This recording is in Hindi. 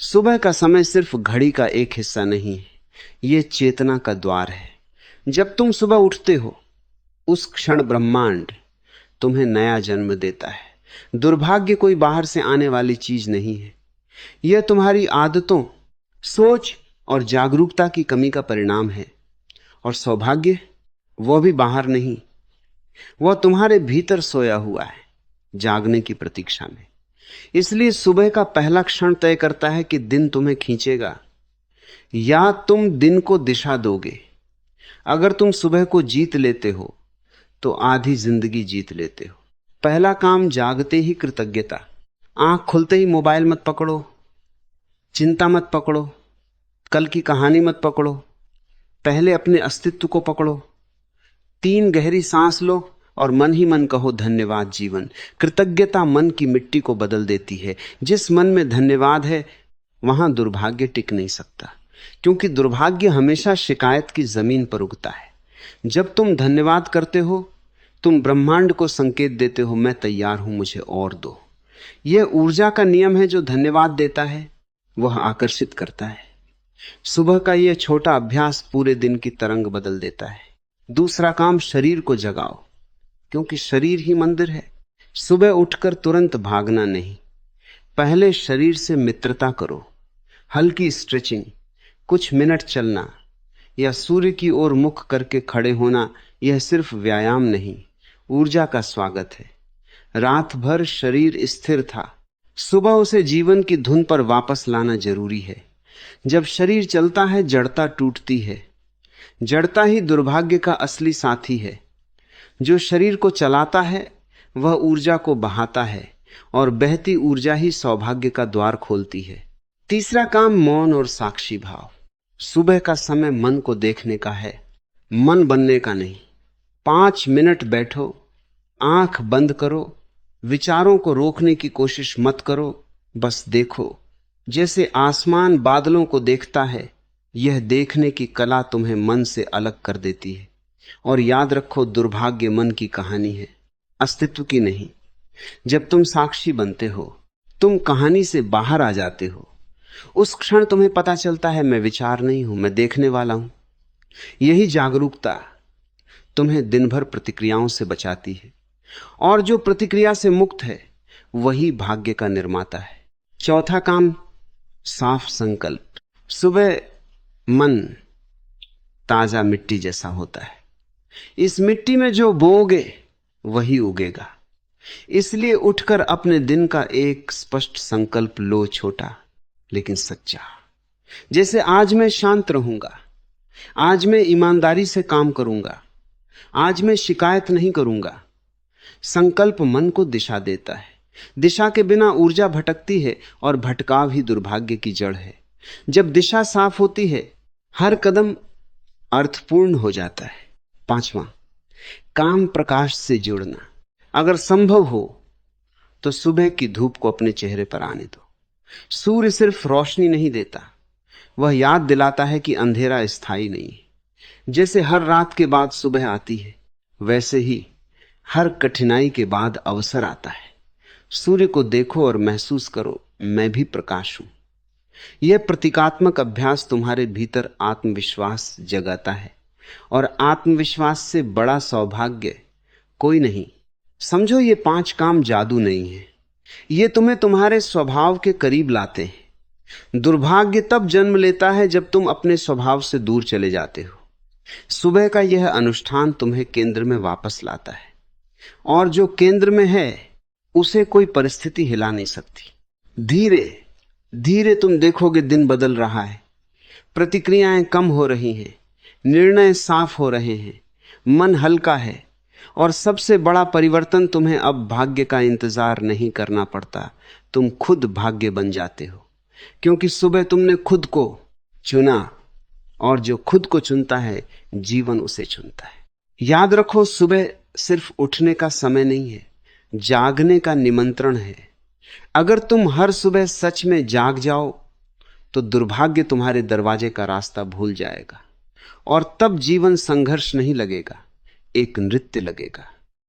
सुबह का समय सिर्फ घड़ी का एक हिस्सा नहीं है, यह चेतना का द्वार है। जब तुम सुबह उठते हो, उस क्षण ब्रह्मांड तुम्हें नया जन्म देता है। दुर्भाग्य कोई बाहर से आने वाली चीज नहीं है, यह तुम्हारी आदतों, सोच और जागरूकता की कमी का परिणाम है। और सौभाग्य, वह भी बाहर नहीं, वह तुम्हारे भीतर सोया हुआ है, जागने की प्रतीक्षा में। इसलिए सुबह का पहला क्षण तय करता है कि दिन तुम्हें खींचेगा या तुम दिन को दिशा दोगे। अगर तुम सुबह को जीत लेते हो तो आधी जिंदगी जीत लेते हो। पहला काम जागते ही कृतज्ञता। आंख खुलते ही मोबाइल मत पकड़ो, चिंता मत पकड़ो, कल की कहानी मत पकड़ो, पहले अपने अस्तित्व को पकड़ो। 3 गहरी सांस लो और मन ही मन कहो, धन्यवाद जीवन। कृतज्ञता मन की मिट्टी को बदल देती है। जिस मन में धन्यवाद है, वहां दुर्भाग्य टिक नहीं सकता, क्योंकि दुर्भाग्य हमेशा शिकायत की जमीन पर उगता है। जब तुम धन्यवाद करते हो, तुम ब्रह्मांड को संकेत देते हो, मैं तैयार हूं, मुझे और दो। यह ऊर्जा का नियम है। जो धन्यवाद देता है वह आकर्षित करता है। सुबह का यह छोटा अभ्यास पूरे दिन की तरंग बदल देता है। दूसरा काम, शरीर को जगाओ, क्योंकि शरीर ही मंदिर है। सुबह उठकर तुरंत भागना नहीं, पहले शरीर से मित्रता करो। हल्की स्ट्रेचिंग, कुछ मिनट चलना या सूर्य की ओर मुख करके खड़े होना, यह सिर्फ व्यायाम नहीं, ऊर्जा का स्वागत है। रात भर शरीर स्थिर था, सुबह उसे जीवन की धुन पर वापस लाना जरूरी है। जब शरीर चलता है, जड़ता टूटती है। जड़ता ही दुर्भाग्य का असली साथी है। जो शरीर को चलाता है वह ऊर्जा को बहाता है, और बहती ऊर्जा ही सौभाग्य का द्वार खोलती है। तीसरा काम, मौन और साक्षी भाव। सुबह का समय मन को देखने का है, मन बनने का नहीं। 5 मिनट बैठो, आंख बंद करो, विचारों को रोकने की कोशिश मत करो, बस देखो। जैसे आसमान बादलों को देखता है, यह देखने की कला तुम्हें मन से अलग कर देती है। और याद रखो, दुर्भाग्य मन की कहानी है, अस्तित्व की नहीं। जब तुम साक्षी बनते हो, तुम कहानी से बाहर आ जाते हो। उस क्षण तुम्हें पता चलता है, मैं विचार नहीं हूं, मैं देखने वाला हूं। यही जागरूकता तुम्हें दिन भर प्रतिक्रियाओं से बचाती है, और जो प्रतिक्रिया से मुक्त है वही भाग्य का निर्माता है। चौथा काम, साफ संकल्प। सुबह मन ताजा मिट्टी जैसा होता है, इस मिट्टी में जो बोओगे वही उगेगा। इसलिए उठकर अपने दिन का एक स्पष्ट संकल्प लो, छोटा लेकिन सच्चा। जैसे आज मैं शांत रहूंगा, आज मैं ईमानदारी से काम करूंगा, आज मैं शिकायत नहीं करूंगा। संकल्प मन को दिशा देता है। दिशा के बिना ऊर्जा भटकती है, और भटकाव ही दुर्भाग्य की जड़ है। जब दिशा साफ होती है, हर कदम अर्थपूर्ण हो जाता है। 5वां काम, प्रकाश से जुड़ना। अगर संभव हो तो सुबह की धूप को अपने चेहरे पर आने दो। सूर्य सिर्फ रोशनी नहीं देता, वह याद दिलाता है कि अंधेरा स्थायी नहीं है। जैसे हर रात के बाद सुबह आती है, वैसे ही हर कठिनाई के बाद अवसर आता है। सूर्य को देखो और महसूस करो, मैं भी प्रकाश हूं। यह प्रतीकात्मक अभ्यास तुम्हारे भीतर आत्मविश्वास जगाता है, और आत्मविश्वास से बड़ा सौभाग्य कोई नहीं। समझो, ये 5 काम जादू नहीं है, ये तुम्हें तुम्हारे स्वभाव के करीब लाते हैं। दुर्भाग्य तब जन्म लेता है जब तुम अपने स्वभाव से दूर चले जाते हो। सुबह का यह अनुष्ठान तुम्हें केंद्र में वापस लाता है, और जो केंद्र में है उसे कोई परिस्थिति हिला नहीं सकती। धीरे धीरे तुम देखोगे, दिन बदल रहा है, प्रतिक्रियाएं कम हो रही हैं, निर्णय साफ हो रहे हैं, मन हल्का है, और सबसे बड़ा परिवर्तन, तुम्हें अब भाग्य का इंतजार नहीं करना पड़ता। तुम खुद भाग्य बन जाते हो, क्योंकि सुबह तुमने खुद को चुना, और जो खुद को चुनता है, जीवन उसे चुनता है। याद रखो, सुबह सिर्फ उठने का समय नहीं है, जागने का निमंत्रण है। अगर तुम हर सुबह सच में जाग जाओ, तो दुर्भाग्य तुम्हारे दरवाजे का रास्ता भूल जाएगा, और तब जीवन संघर्ष नहीं लगेगा, एक नृत्य लगेगा।